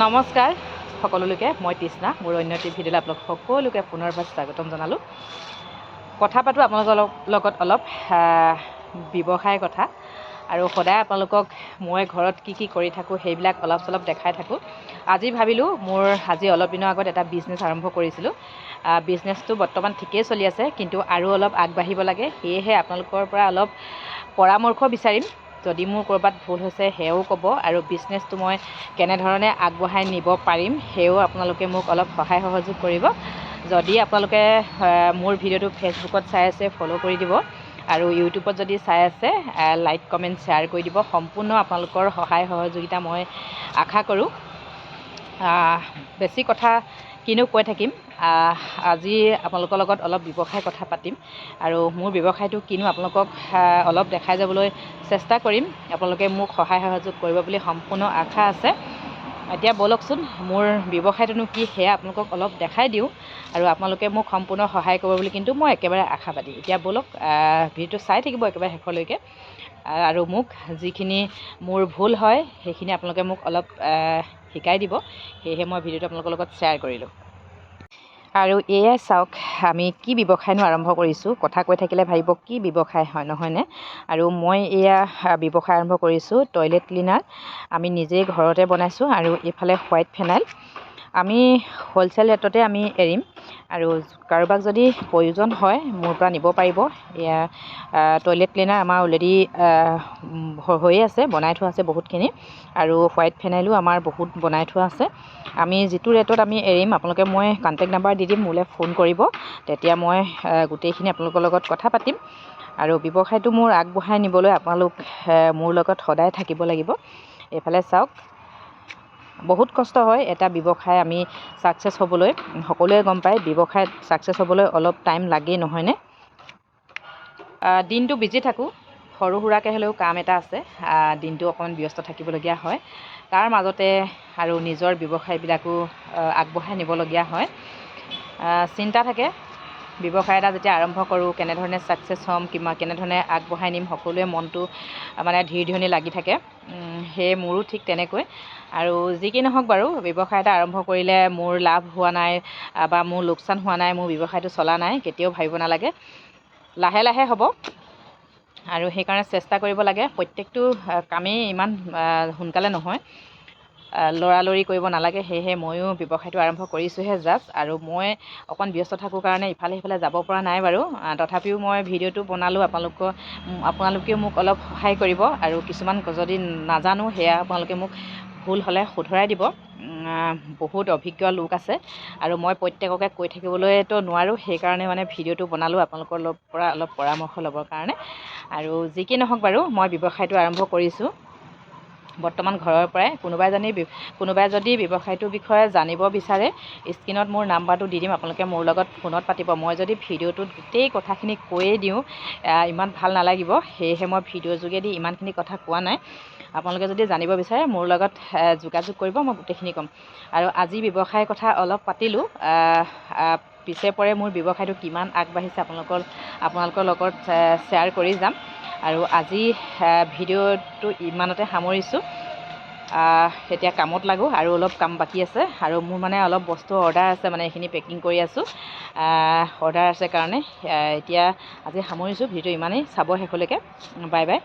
নমস্কাৰ সকলোকে মই তৃষ্ণা মোৰ অন্য এটি ভিডিঅ'লৈ আপোনালোক সকলোকে পুনৰবাৰ স্বাগতম জনালোঁ। কথা পাতোঁ আপোনালোকৰ লগত অলপ ব্যৱসায়ৰ কথা আৰু সদায় আপোনালোকক মই ঘৰত কি কৰি থাকোঁ সেইবিলাক অলপ চলপ দেখাই থাকোঁ। আজি ভাবিলোঁ আজি অলপ দিনৰ আগত এটা বিজনেছ আৰম্ভ কৰিছিলোঁ। বিজনেছটো বৰ্তমান ঠিকেই চলি আছে, কিন্তু আৰু অলপ আগবাঢ়িব লাগে। সেয়েহে আপোনালোকৰ পৰা অলপ পৰামৰ্শ বিচাৰিম। যদি মোৰ ক'ৰবাত ভুল হৈছে সেয়াও ক'ব, আৰু বিজনেছটো মই কেনেধৰণে আগবঢ়াই নিব পাৰিম সেয়াও আপোনালোকে মোক অলপ সহায় সহযোগ কৰিব। যদি আপোনালোকে মোৰ ভিডিঅ'টো ফেচবুকত চাই আছে ফ'ল' কৰি দিব, আৰু ইউটিউবত যদি চাই আছে লাইক কমেণ্ট শ্বেয়াৰ কৰি দিব। সম্পূৰ্ণ আপোনালোকৰ সহায় সহযোগিতা মই আশা কৰোঁ। বেছি কথা কিনো কৈ থাকিম, আজি আপোনালোকৰ লগত অলপ ব্যৱসায় কথা পাতিম, আৰু মোৰ ব্যৱসায়টো কিনো আপোনালোকক অলপ দেখাই যাবলৈ চেষ্টা কৰিম। আপোনালোকে মোক সহায় সহযোগ কৰিব বুলি সম্পূৰ্ণ আশা আছে। এতিয়া ব'লকচোন মোৰ ব্যৱসায়টোনো কি সেয়া আপোনালোকক অলপ দেখাই দিওঁ, আৰু আপোনালোকে মোক সম্পূৰ্ণ সহায় কৰিব বুলি কিন্তু মই একেবাৰে আশাবাদী। এতিয়া ব'লক ভিডিঅ'টো চাই থাকিব একেবাৰে শেষলৈকে, আৰু মোক যিখিনি মোৰ ভুল হয় সেইখিনি আপোনালোকে মোক অলপ শিকাই দিব। সেয়েহে মই ভিডিঅ'টো আপোনালোকৰ লগত শ্বেয়াৰ কৰিলোঁ। আৰু এয়াই চাওক, আমি কি ব্যৱসায়নো আৰম্ভ কৰিছোঁ। কথা কৈ থাকিলে ভাবিব কি ব্যৱসায় হয়, নহয়নে? আৰু মই এয়া ব্যৱসায় আৰম্ভ কৰিছোঁ টয়লেট ক্লিনাৰ। আমি নিজেই ঘৰতে বনাইছোঁ, আৰু এইফালে হোৱাইট ফেনাইল আমি হ'লচেল ৰেটতে আমি এৰিম, আৰু কাৰোবাক যদি প্ৰয়োজন হয় মোৰ পৰা নিব পাৰিব। এয়া টয়লেট ক্লিনাৰ আমাৰ অলৰেডি হৈয়ে আছে, বনাই থোৱা আছে বহুতখিনি, আৰু হোৱাইট ফেনাইলো আমাৰ বহুত বনাই থোৱা আছে। আমি যিটো ৰেটত আমি এৰিম আপোনালোকে মই কণ্টেক্ট নাম্বাৰ দি দিম, মোলৈ ফোন কৰিব, তেতিয়া মই গোটেইখিনি আপোনালোকৰ লগত কথা পাতিম। আৰু ব্যৱসায়টো মোৰ আগবঢ়াই নিবলৈ আপোনালোক মোৰ লগত সদায় থাকিব লাগিব। এইফালে চাওক, বহুত কষ্ট হয় এটা ব্যৱসায় আমি ছাকচেছ হ'বলৈ। সকলোৱে গম পায় ব্যৱসায়ত ছাকচেছ হ'বলৈ অলপ টাইম লাগেই, নহয়নে? দিনটো বিজি থাকোঁ, সৰু সুৰাকৈ হ'লেও কাম এটা আছে, দিনটো অকণমান ব্যস্ত থাকিবলগীয়া হয়। তাৰ মাজতে আৰু নিজৰ ব্যৱসায়বিলাকো আগবঢ়াই নিবলগীয়া হয়। চিন্তা থাকে, ব্যৱসায় এটা যেতিয়া আৰম্ভ কৰোঁ কেনেধৰণে ছাকচেছ হ'ম, কেনেধৰণে আগবঢ়াই নিম, সকলোৱে মনটো মানে ধীৰ ধিৰণি লাগি থাকে। সেয়ে মোৰো ঠিক তেনেকৈ। আৰু যি কি নহওক বাৰু, ব্যৱসায় এটা আৰম্ভ কৰিলে মোৰ লাভ হোৱা নাই বা মোৰ লোকচান হোৱা নাই, মোৰ ব্যৱসায়টো চলা নাই, কেতিয়াও ভাবিব নালাগে। লাহে লাহে হ'ব, আৰু সেইকাৰণে চেষ্টা কৰিব লাগে। প্ৰত্যেকটো কামেই ইমান সোনকালে নহয়, লৰালৰি কৰিব নালাগে। সেয়েহে ময়ো ব্যৱসায়টো আৰম্ভ কৰিছোঁহে জাষ্ট, আৰু মই অকণ ব্যস্ত থাকোঁ কাৰণে ইফালে সিফালে যাব পৰা নাই বাৰু। তথাপিও মই ভিডিঅ'টো বনালোঁ, আপোনালোকেও মোক অলপ সহায় কৰিব, আৰু কিছুমান যদি নাজানো সেয়া আপোনালোকে মোক ভুল হ'লে শুধৰাই দিব। বহুত অভিজ্ঞ লোক আছে, আৰু মই প্ৰত্যেককে কৈ থাকিবলৈতো নোৱাৰোঁ। সেইকাৰণে মানে ভিডিঅ'টো বনালোঁ আপোনালোকৰ পৰা অলপ পৰামৰ্শ ল'বৰ কাৰণে। আৰু যি কি নহওক বাৰু, মই ব্যৱসায়টো আৰম্ভ কৰিছোঁ বৰ্তমান ঘৰৰ পৰাই। কোনোবাই যদি ব্যৱসায়টোৰ বিষয়ে জানিব বিচাৰে, স্ক্ৰীণত মোৰ নাম্বাৰটো দি দিম, আপোনালোকে মোৰ লগত ফোনত পাতিব। মই যদি ভিডিঅ'টোত গোটেই কথাখিনি কৈয়ে দিওঁ ইমান ভাল নালাগিব, সেয়েহে মই ভিডিঅ'ৰ যোগেদি ইমানখিনি কথা কোৱা নাই। আপোনালোকে যদি জানিব বিচাৰে মোৰ লগত যোগাযোগ কৰিব, মই গোটেইখিনি ক'ম। আৰু আজি ব্যৱসায়ৰ কথা অলপ পাতিলোঁ, পিছে পৰে মোৰ ব্যৱসায়টো কিমান আগবাঢ়িছে আপোনালোকৰ লগত শ্বেয়াৰ কৰি যাম। আৰু আজি ভিডিঅ'টো ইমানতে সামৰিছোঁ। এতিয়া কামত লাগোঁ, আৰু অলপ কাম বাকী আছে, আৰু মোৰ মানে অলপ বস্তু অৰ্ডাৰ আছে, মানে এইখিনি পেকিং কৰি আছোঁ। অৰ্ডাৰ আছে কাৰণে এতিয়া আজি সামৰিছোঁ। ভিডিঅ'টো ইমানেই, চাব শেষলৈকে। Bye bye.